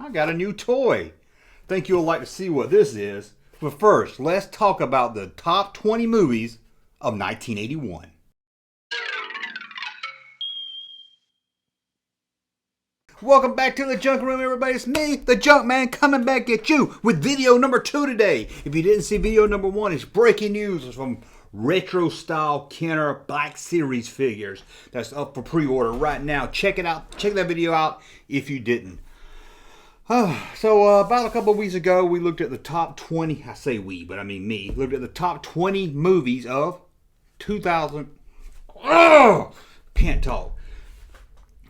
I got a new toy. Think you'll like to see what this is. But first, let's talk about the top 20 movies of 1981. Welcome back to the Junk Room, everybody. It's me, the Junkman, coming back at you with video number 2 today. If you didn't see video number 1, it's breaking news. It's from retro style Kenner Black Series figures. That's up for pre-order right now. Check it out. Check that video out if you didn't. About a couple of weeks ago, we looked at the top 20. I say we, but I mean me. Looked at the top 20 movies of 2000. Oh, can't talk.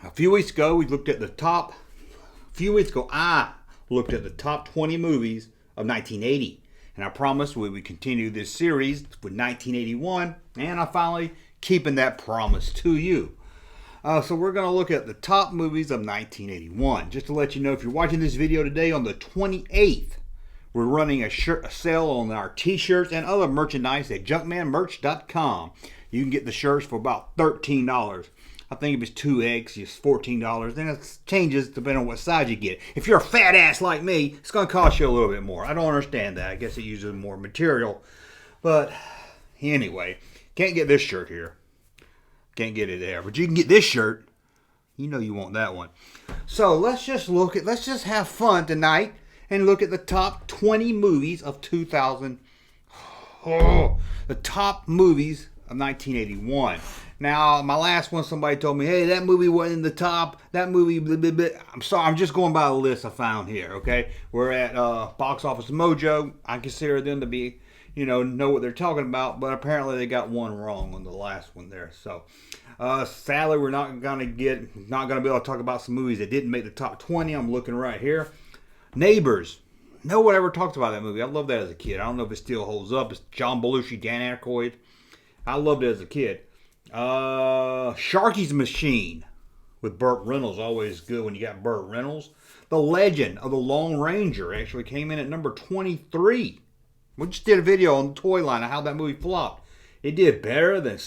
A few weeks ago, I looked at the top 20 movies of 1980. And I promised we would continue this series with 1981. And I'm finally keeping that promise to you. So we're going to look at the top movies of 1981. Just to let you know, if you're watching this video today on the 28th, we're running a sale on our t-shirts and other merchandise at junkmanmerch.com. You can get the shirts for about $13. I think if it's 2X, it's $14. Then it changes depending on what size you get. If you're a fat ass like me, it's going to cost you a little bit more. I don't understand that. I guess it uses more material. But anyway, can't get this shirt here. Can't get it there. But you can get this shirt. You know you want that one. So let's just have fun tonight and look at the top 20 movies of 2000. Oh, the top movies of 1981. Now, my last one, somebody told me, hey, that movie wasn't in the top. That movie, blah, blah, blah. I'm sorry, I'm just going by the list I found here, okay? We're at Box Office Mojo. I consider them to be, know what they're talking about, but apparently they got one wrong on the last one there. So, sadly, we're not gonna be able to talk about some movies that didn't make the top 20. I'm looking right here. Neighbors. No one ever talked about that movie. I loved that as a kid. I don't know if it still holds up. It's John Belushi, Dan Aykroyd. I loved it as a kid. Sharky's Machine with Burt Reynolds, always good when you got Burt Reynolds. The Legend of the Lone Ranger actually came in at number 23. We just did a video on the toy line of how that movie flopped. It did better than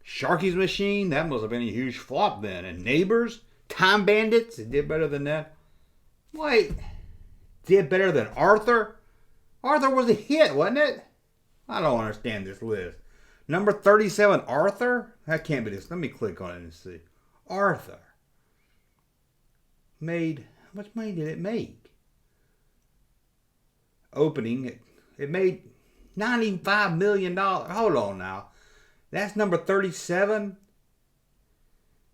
Sharky's Machine. That must have been a huge flop then. And Neighbors, Time Bandits, it did better than that. Wait, did better than Arthur? Arthur was a hit, wasn't it? I don't understand this list. Number 37, Arthur? That can't be this. Let me click on it and see. Arthur. How much money did it make? Opening, it made $95 million. Hold on now. That's number 37?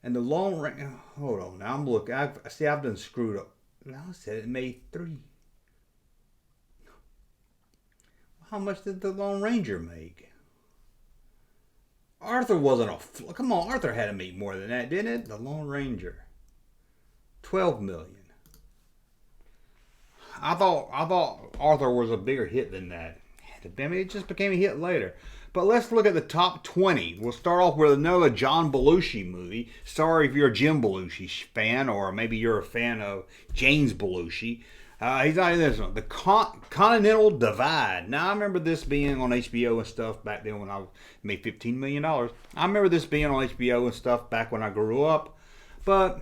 And the Lone Ranger, hold on now. I'm looking. I've done screwed up. Now I said it made 3. How much did the Lone Ranger make? Arthur wasn't come on, Arthur had to make more than that, didn't it? The Lone Ranger. 12 million. I thought Arthur was a bigger hit than that. I mean, it just became a hit later. But let's look at the top 20. We'll start off with another John Belushi movie. Sorry if you're a Jim Belushi fan, or maybe you're a fan of James Belushi. He's not in this one. The Continental Divide. Now, I remember this being on HBO and stuff back then when I made $15 million. I remember this being on HBO and stuff back when I grew up. But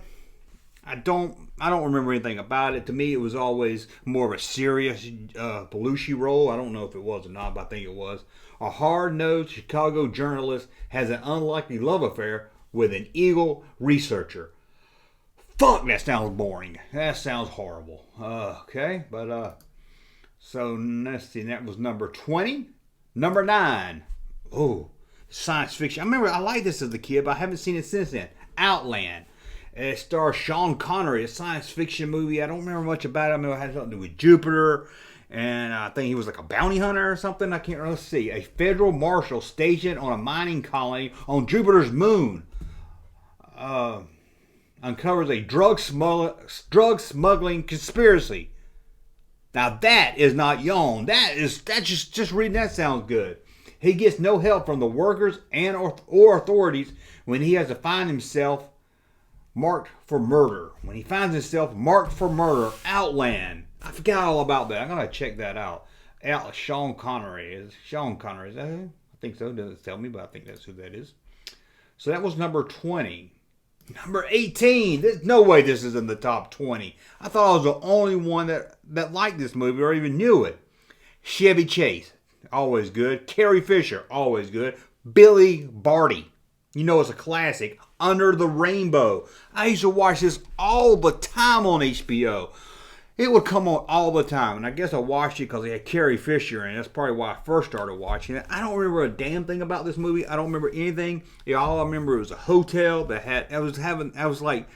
I don't remember anything about it. To me, it was always more of a serious Belushi role. I don't know if it was or not, but I think it was. A hard-nosed Chicago journalist has an unlikely love affair with an Eagle researcher. Fuck, that sounds boring. That sounds horrible. Okay, but so let's see. That was number 20. Number 9. Oh, science fiction. I liked this as a kid, but I haven't seen it since then. Outland. It stars Sean Connery, a science fiction movie. I don't remember much about it. I remember it had something to do with Jupiter, and I think he was like a bounty hunter or something. I can't really see. A federal marshal stationed on a mining colony on Jupiter's moon uncovers a drug smuggling conspiracy. Now that is not yawn. That just reading that sounds good. He gets no help from the workers and or authorities when he has to find himself marked for murder. When he finds himself marked for murder, Outland. I forgot all about that. I'm gonna check that out. Sean Connery. Is that who? I think so. It doesn't tell me, but I think that's who that is. So that was number 20. Number 18. There's no way this is in the top 20. I thought I was the only one that liked this movie or even knew it. Chevy Chase, always good. Carrie Fisher, always good. Billy Barty, you know it's a classic. Under the Rainbow. I used to watch this all the time on HBO. It would come on all the time, and I guess I watched it because it had Carrie Fisher, and that's probably why I first started watching it. I don't remember a damn thing about this movie. I don't remember anything. All I remember was a hotel that had. I was like,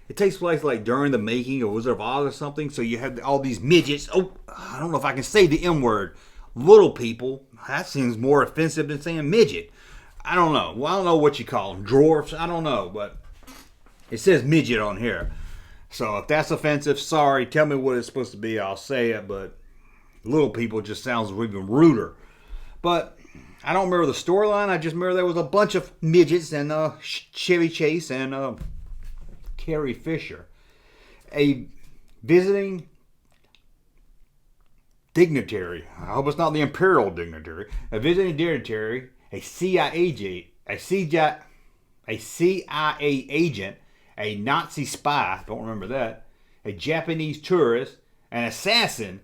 it takes place like during the making of Wizard of Oz or something. So you had all these midgets. Oh, I don't know if I can say the M word. Little people. That seems more offensive than saying midget. I don't know. Well, I don't know what you call them. Dwarfs. I don't know, but it says midget on here. So if that's offensive, sorry. Tell me what it's supposed to be. I'll say it. But little people just sounds even ruder. But I don't remember the storyline. I just remember there was a bunch of midgets and Chevy Chase and Carrie Fisher. A visiting dignitary. I hope it's not the imperial dignitary. A visiting dignitary. A CIA agent. A Nazi spy, don't remember that, a Japanese tourist, an assassin,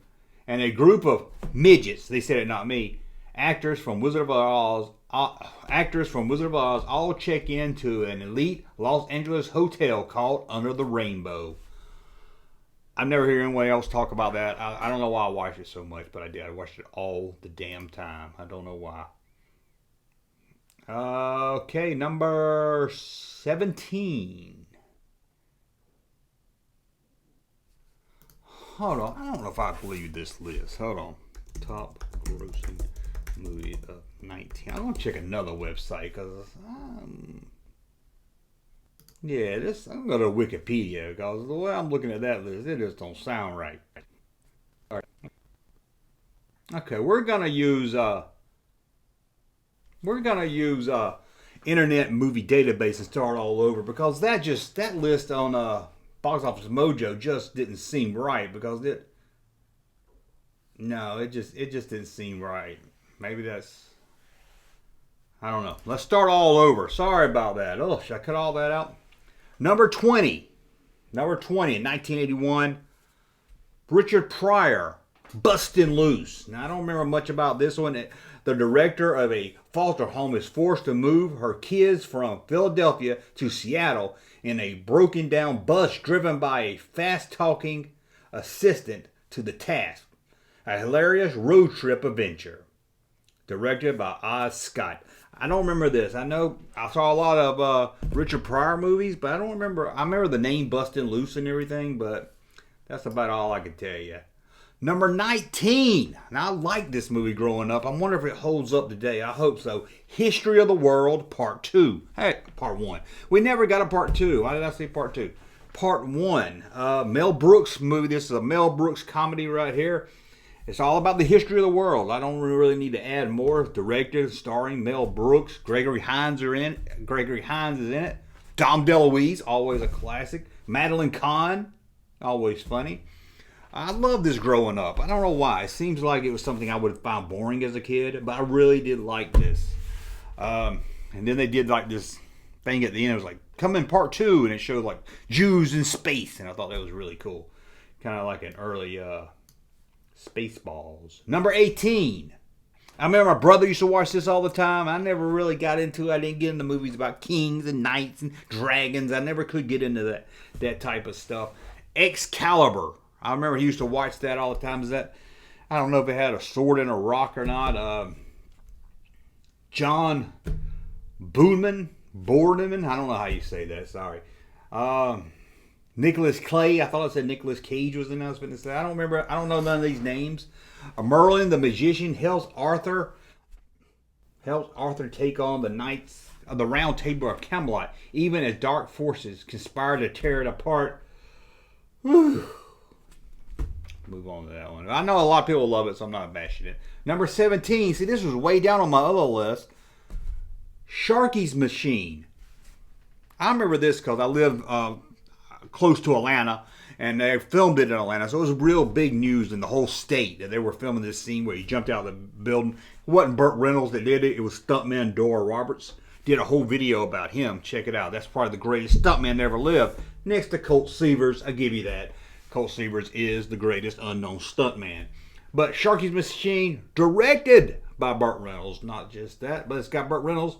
and a group of midgets, they said it, not me, actors from Wizard of Oz all check into an elite Los Angeles hotel called Under the Rainbow. I've never heard anyone else talk about that. I don't know why I watched it so much, but I did. I watched it all the damn time. I don't know why. Okay, number 17. Hold on, I don't know if I believe this list. Hold on. Top grossing movie of 19. I'm going to check another website because, yeah, I'm going to Wikipedia because the way I'm looking at that list, it just don't sound right. All right. Okay, we're going to use Internet Movie Database and start all over because that list on Box Office Mojo just didn't seem right because it just didn't seem right. Maybe that's, I don't know. Let's start all over. Sorry about that. Oh, should I cut all that out? Number 20 in 1981, Richard Pryor, Bustin' Loose. Now I don't remember much about this one. The director of a foster home is forced to move her kids from Philadelphia to Seattle in a broken down bus driven by a fast talking assistant to the task. A hilarious road trip adventure. Directed by Oz Scott. I don't remember this. I know I saw a lot of Richard Pryor movies, but I don't remember. I remember the name Bustin' Loose and everything, but that's about all I can tell you. Number 19. Now, I liked this movie growing up. I wonder if it holds up today. I hope so. History of the World, Part 2. Hey, Part 1. We never got a Part 2. Why did I say Part 2? Part 1. Mel Brooks movie. This is a Mel Brooks comedy right here. It's all about the history of the world. I don't really need to add more. Directed, starring Mel Brooks. Gregory Hines is in it. Dom DeLuise, always a classic. Madeline Kahn, always funny. I loved this growing up. I don't know why. It seems like it was something I would have found boring as a kid, but I really did like this. And then they did like this thing at the end. It was like, come in Part 2, and it showed like Jews in space, and I thought that was really cool. Kind of like an early Spaceballs. Number 18. I remember my brother used to watch this all the time. I never really got into it. I didn't get into movies about kings and knights and dragons. I never could get into that type of stuff. Excalibur. I remember he used to watch that all the time. Is that, I don't know if it had a sword and a rock or not. John Boorman, I don't know how you say that, sorry. Nicholas Clay, I thought it said Nicholas Cage was in that. I don't remember, I don't know none of these names. Merlin the Magician helps Arthur take on the Knights of the Round Table of Camelot, even as dark forces conspire to tear it apart. Whew. Move on to that one. I know a lot of people love it, so I'm not bashing it. Number 17. See, this was way down on my other list. Sharky's Machine. I remember this because I live close to Atlanta, and they filmed it in Atlanta, so it was real big news in the whole state that they were filming this scene where he jumped out of the building. It wasn't Burt Reynolds that did it. It was stuntman Dora Roberts. did a whole video about him. Check it out. That's probably the greatest stuntman that ever lived. Next to Colt Seavers, I give you that. Colt Seavers is the greatest unknown stuntman. But Sharky's Machine, directed by Burt Reynolds. Not just that, but it's got Burt Reynolds.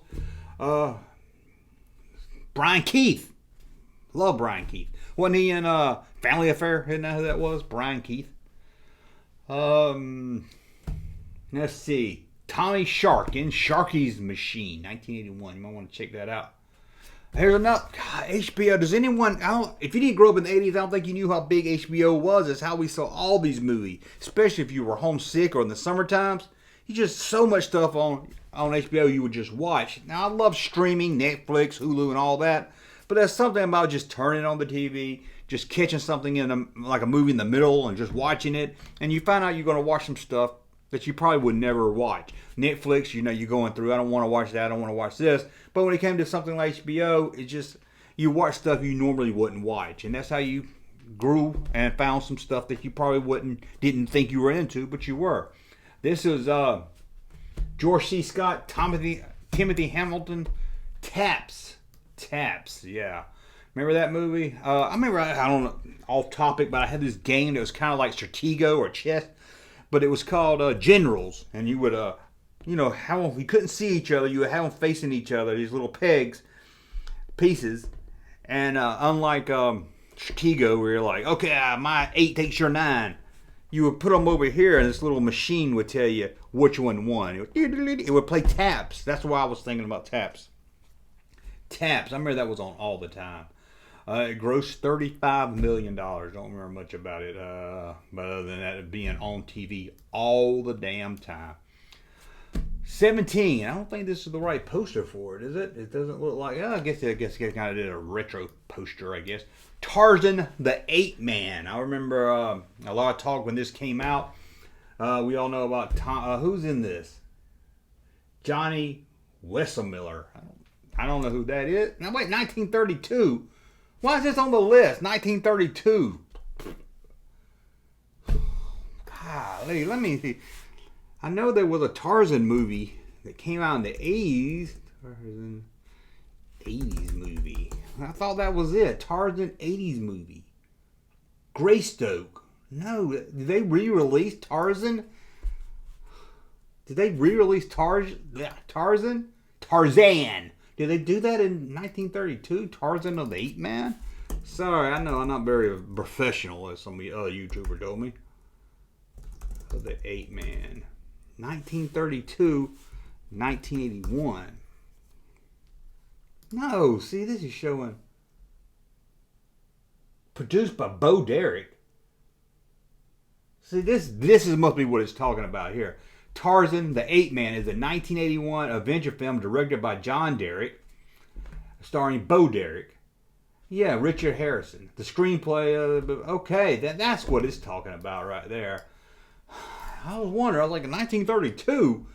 Brian Keith. Love Brian Keith. Wasn't he in Family Affair? Isn't that who that was? Brian Keith. Let's see. Tommy Shark in Sharky's Machine, 1981. You might want to check that out. Here's another. God, HBO. Does anyone? If you didn't grow up in the 80s, I don't think you knew how big HBO was. It's how we saw all these movies, especially if you were homesick or in the summer times. You just so much stuff on HBO you would just watch. Now I love streaming, Netflix, Hulu, and all that. But there's something about just turning on the TV, just catching something in like a movie in the middle and just watching it, and you find out you're going to watch some stuff that you probably would never watch. Netflix, you're going through, I don't want to watch that, I don't want to watch this. But when it came to something like HBO, it just, you watch stuff you normally wouldn't watch. And that's how you grew and found some stuff that you probably didn't think you were into, but you were. This is George C. Scott, Timothy Hamilton, Taps, yeah. Remember that movie? I remember, I don't know, off topic, but I had this game that was kind of like Stratego or chess, but it was called Generals, and you would, you couldn't see each other, you would have them facing each other, these little pieces, and unlike Stratego, where you're like, okay, my 8 takes your 9, you would put them over here, and this little machine would tell you which one won. It would play taps. That's why I was thinking about taps. Taps, I remember that was on all the time. It grossed $35 million. Don't remember much about it, but other than that, it being on TV all the damn time. 17. I don't think this is the right poster for it, is it? It doesn't look like. I guess it kind of did a retro poster, I guess. Tarzan the Ape Man. I remember a lot of talk when this came out. We all know about who's in this? Johnny Weissmuller. I don't know who that is. Now wait, 1932. Why is this on the list? 1932. Golly, let me see. I know there was a Tarzan movie that came out in the 80s. Tarzan 80s movie. I thought that was it. Tarzan 80s movie. Greystoke. No, did they re-release Tarzan? Did they re-release Tarzan? Tarzan. Did they do that in 1932? Tarzan of the Ape Man? Sorry, I know I'm not very professional, as some of the other YouTubers told me. Of the Ape Man. 1932, 1981. No, see, this is showing. Produced by Bo Derek. See, this must be what it's talking about here. Tarzan the Ape Man is a 1981 adventure film directed by John Derek, starring Bo Derek. Yeah, Richard Harrison. The screenplay, okay, that's what it's talking about right there. I was wondering, I was like, in 1932?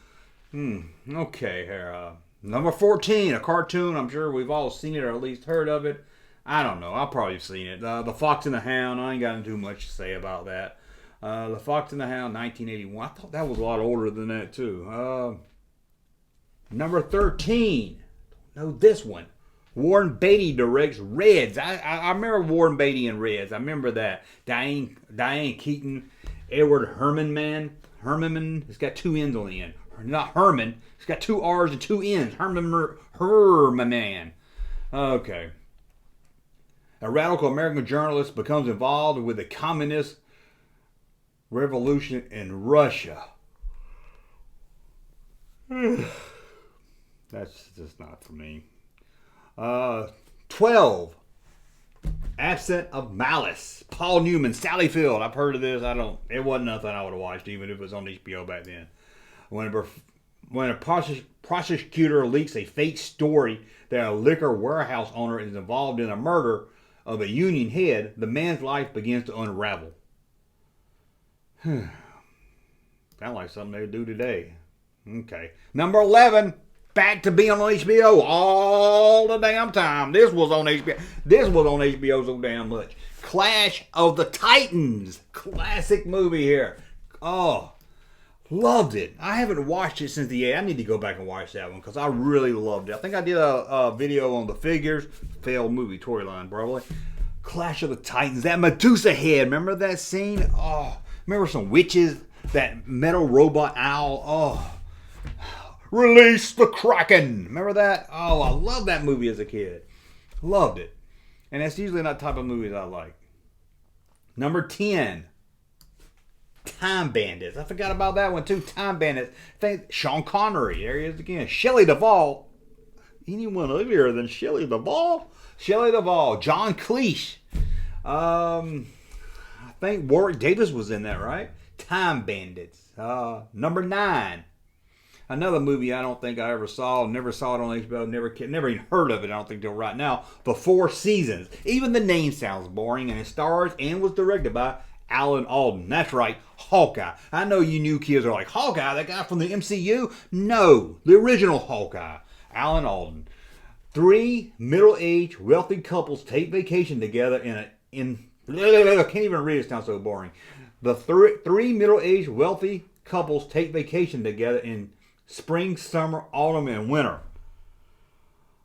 Okay, here. Number 14, a cartoon. I'm sure we've all seen it or at least heard of it. I don't know. I've probably seen it. The Fox and the Hound. I ain't got too much to say about that. The Fox and the Hound, 1981. I thought that was a lot older than that, too. Number 13. Know this one. Warren Beatty directs Reds. I remember Warren Beatty in Reds. I remember that. Diane Keaton, Edward Herman. It's got 2 N's on the end. Not Herman. It's got 2 R's and 2 N's. Herman. Okay. A radical American journalist becomes involved with the communist revolution in Russia. That's just not for me. 12. Absent of Malice. Paul Newman, Sally Field. I've heard of this. It wasn't nothing I would have watched, even if it was on HBO back then. When a prosecutor leaks a fake story that a liquor warehouse owner is involved in a murder of a union head, the man's life begins to unravel. Sound like something they do today. Okay. Number 11. Back to being on HBO all the damn time. This was on HBO. This was on HBO so damn much. Clash of the Titans. Classic movie here. Oh. Loved it. I haven't watched it since the 80s. I need to go back and watch that one because I really loved it. I think I did a video on the figures. Failed movie storyline, probably. Clash of the Titans. That Medusa head. Remember that scene? Oh, remember some witches? That metal robot owl. Oh. Release the Kraken. Remember that? Oh, I loved that movie as a kid. Loved it. And that's usually not the type of movies I like. Number 10. Time Bandits. I forgot about that one too. Time Bandits. I think Sean Connery. There he is again. Shelley Duvall. Anyone uglier than Shelley Duvall? Shelley Duvall. John Cleese. I think Warwick Davis was in that, right? Time Bandits. Number 9. Another movie I don't think I ever saw. Never saw it on HBO. Never even heard of it, I don't think, till right now. The Four Seasons. Even the name sounds boring, and it stars and was directed by Alan Alda. That's right, Hawkeye. I know you new kids are like, Hawkeye, that guy from the MCU? No, the original Hawkeye, Alan Alda. 3 middle-aged wealthy couples take vacation together I can't even read it, it sounds so boring. The 3 middle-aged wealthy couples take vacation together in spring, summer, autumn, and winter.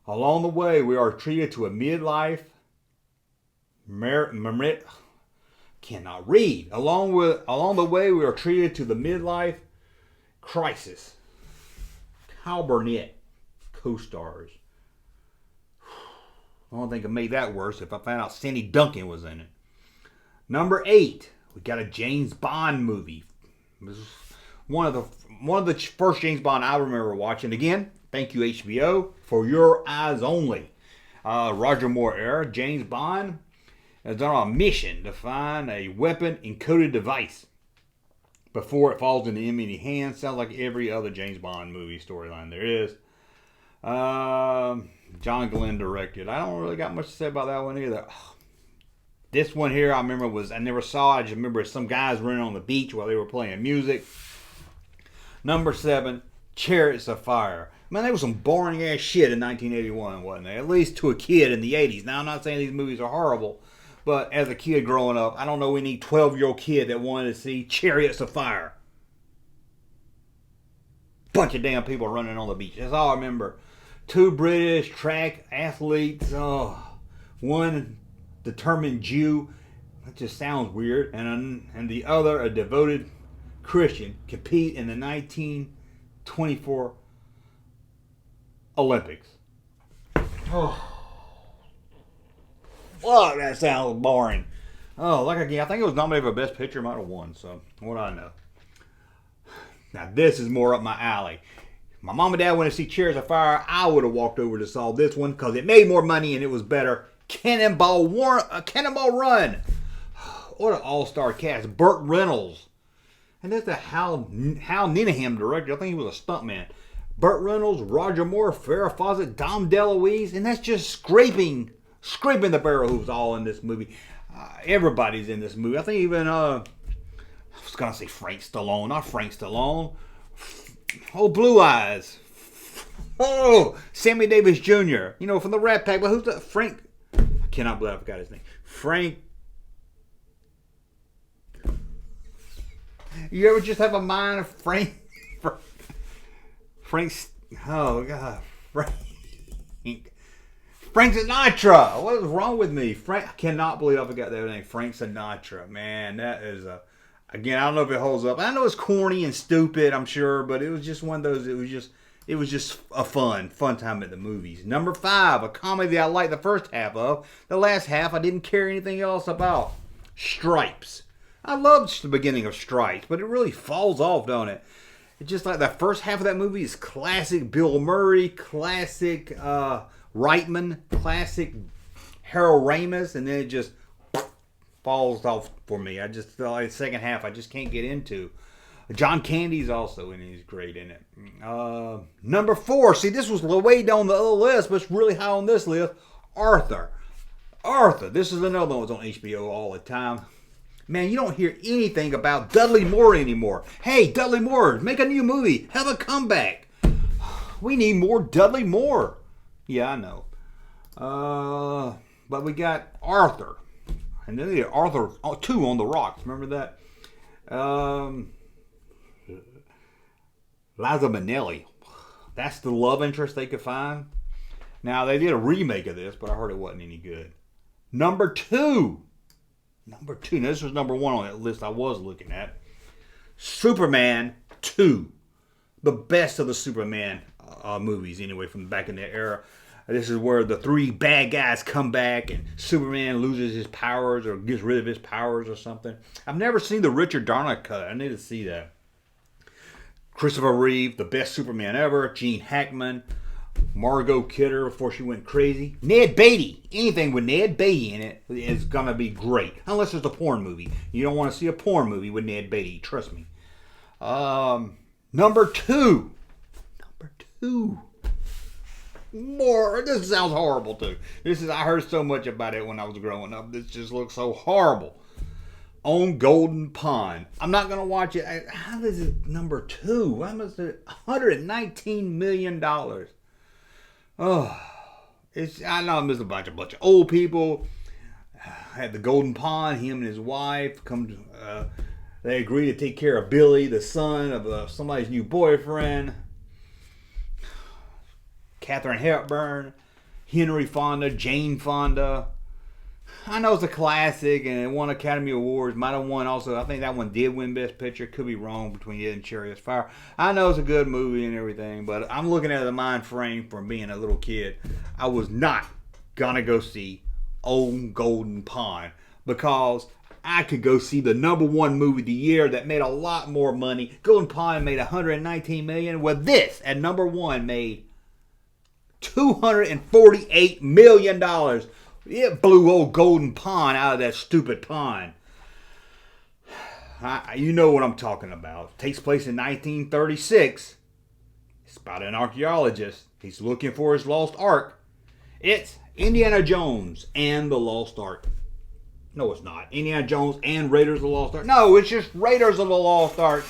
Along the way, we are treated to a midlife cannot read. Along the way, we are treated to the midlife crisis. Kyle Burnett co-stars. I don't think it made that worse if I found out Sandy Duncan was in it. Number 8, we got a James Bond movie. This is one of the first James Bond I remember watching. Again, thank you HBO for Your Eyes Only. Roger Moore era. James Bond is on a mission to find a weapon encoded device before it falls into enemy hands. Sounds like every other James Bond movie storyline there is. John Glenn directed. I don't really got much to say about that one either. This one here I remember I never saw it. I just remember some guys running on the beach while they were playing music. Number 7, Chariots of Fire. Man, there was some boring ass shit in 1981, wasn't there? At least to a kid in the 80s. Now, I'm not saying these movies are horrible, but as a kid growing up, I don't know any 12-year-old kid that wanted to see Chariots of Fire. Bunch of damn people running on the beach. That's all I remember. 2 British track athletes. One determined Jew. That just sounds weird. And the other, a devoted Christian, compete in the 1924 Olympics. Oh, fuck, that sounds boring. Oh, like again, I think it was nominated for Best Picture, might have won, so what do I know? Now, this is more up my alley. My mom and dad went to see Chariots of Fire. I would have walked over to saw this one because it made more money and it was better. Cannonball Run. What an all-star cast. Burt Reynolds. And that's the Hal Needham director. I think he was a stuntman. Burt Reynolds, Roger Moore, Farrah Fawcett, Dom DeLuise. And that's just scraping the barrel hooves all in this movie. Everybody's in this movie. I think even, I was going to say Frank Stallone. Not Frank Stallone. Oh, Blue Eyes. Oh, Sammy Davis Jr. You know, from the Rat Pack. But who's that? Frank. I cannot believe I forgot his name. Frank. You ever just have a mind of Frank? Oh, God. Frank Sinatra. What is wrong with me? I cannot believe I forgot that name. Frank Sinatra. Man, that is again, I don't know if it holds up. I know it's corny and stupid, I'm sure, but it was just one of those, it was just a fun time at the movies. Number 5, a comedy that I liked the first half of. The last half, I didn't care anything else about. Stripes. I loved the beginning of Stripes, but it really falls off, don't it? It's just like the first half of that movie is classic Bill Murray, classic Reitman, classic Harold Ramis, and then it just falls off for me. I just feel like the second half I just can't get into. John Candy's also in it. He's great in it. Number 4. See, this was way down the other list, but it's really high on this list. Arthur. This is another one that's on HBO all the time. Man, you don't hear anything about Dudley Moore anymore. Hey, Dudley Moore, make a new movie. Have a comeback. We need more Dudley Moore. Yeah, I know. But we got Arthur. And then Arthur 2 on the Rocks. Remember that? Liza Minnelli. That's the love interest they could find. Now, they did a remake of this, but I heard it wasn't any good. Number two. Number two. Now, this was number one on that list I was looking at. Superman 2. The best of the Superman movies, anyway, from back in that era. This is where the three bad guys come back and Superman loses his powers or gets rid of his powers or something. I've never seen the Richard Donner cut. I need to see that. Christopher Reeve, the best Superman ever. Gene Hackman. Margot Kidder before she went crazy. Ned Beatty. Anything with Ned Beatty in it is going to be great. Unless it's a porn movie. You don't want to see a porn movie with Ned Beatty. Trust me. Number two. Number two. More. This sounds horrible too. I heard so much about it when I was growing up. This just looks so horrible. On Golden Pond. I'm not going to watch it. How is it number two? How much is it? $119 million. Oh, I know there's a bunch of old people. At the Golden Pond, him and his wife they agree to take care of Billy, the son of somebody's new boyfriend. Katharine Hepburn, Henry Fonda, Jane Fonda. I know it's a classic and it won Academy Awards. Might have won also. I think that one did win Best Picture. Could be wrong between it and Chariots of Fire. I know it's a good movie and everything, but I'm looking at the mind frame from being a little kid. I was not gonna go see Old Golden Pond because I could go see the number one movie of the year that made a lot more money. Golden Pond made $119 million. Well, this at number one made $248 million. It blew old Golden Pond out of that stupid pond. You know what I'm talking about. It takes place in 1936. It's about an archaeologist. He's looking for his lost ark. It's Indiana Jones and the Lost Ark. No, it's not. Indiana Jones and Raiders of the Lost Ark. No, it's just Raiders of the Lost Ark.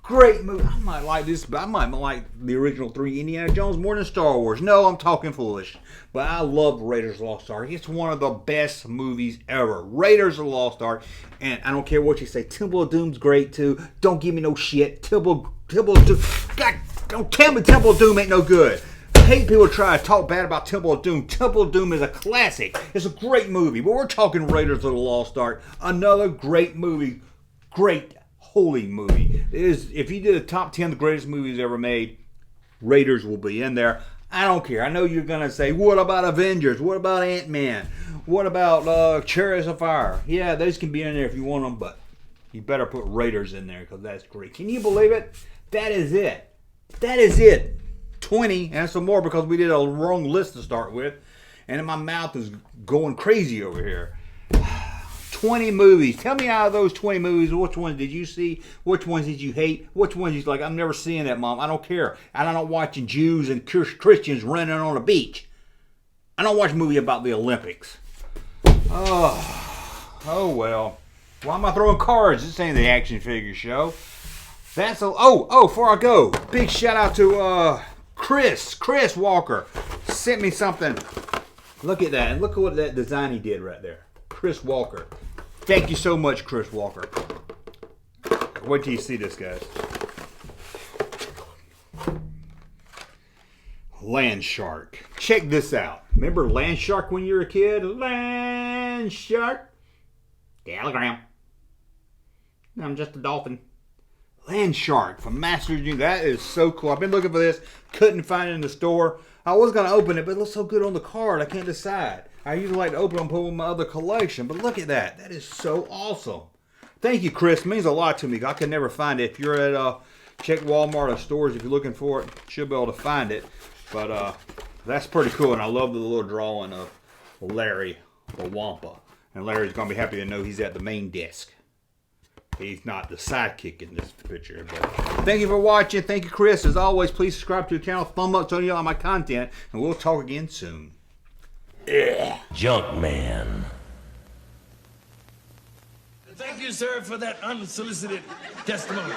Great movie. I might like this, but I might like the original three Indiana Jones more than Star Wars. No, I'm talking foolish. But I love Raiders of the Lost Ark. It's one of the best movies ever. Raiders of the Lost Ark. And I don't care what you say. Temple of Doom's great too. Don't give me no shit. Temple of Doom. God, don't tell me Temple of Doom ain't no good. I hate people try to talk bad about Temple of Doom. Temple of Doom is a classic. It's a great movie. But we're talking Raiders of the Lost Ark. Another great movie. Great holy movie. If you did a top 10 of the greatest movies ever made, Raiders will be in there. I don't care. I know you're going to say, what about Avengers? What about Ant-Man? What about Chariots of Fire? Yeah, those can be in there if you want them, but you better put Raiders in there because that's great. Can you believe it? That is it. That is it. 20 and some more because we did a wrong list to start with. And my mouth is going crazy over here. 20 movies. Tell me out of those 20 movies, which ones did you see? Which ones did you hate? Which ones you like, I'm never seeing that, Mom. I don't care. I'm not watching Jews and Christians running on a beach. I don't watch a movie about the Olympics. Oh well. Why am I throwing cards? This ain't the action figure show. Before I go, big shout out to Chris Walker. Sent me something. Look at that. And look at what that design he did right there. Chris Walker. Thank you so much, Chris Walker. Wait till you see this, guys. Land Shark. Check this out. Remember Land Shark when you were a kid? Land Shark. Telegram. I'm just a dolphin. Land Shark from Masters Union. That is so cool. I've been looking for this. Couldn't find it in the store. I was going to open it, but it looks so good on the card. I can't decide. I usually like to open them and put them in my other collection. But look at that. That is so awesome. Thank you, Chris. It means a lot to me. I could never find it. If you're at check Walmart or stores, if you're looking for it, you should be able to find it. But that's pretty cool. And I love the little drawing of Larry the Wampa. And Larry's going to be happy to know he's at the main desk. He's not the sidekick in this picture. But thank you for watching. Thank you, Chris. As always, please subscribe to the channel. Thumb up so you like my content. And we'll talk again soon. Junkman. Thank you, sir, for that unsolicited testimony.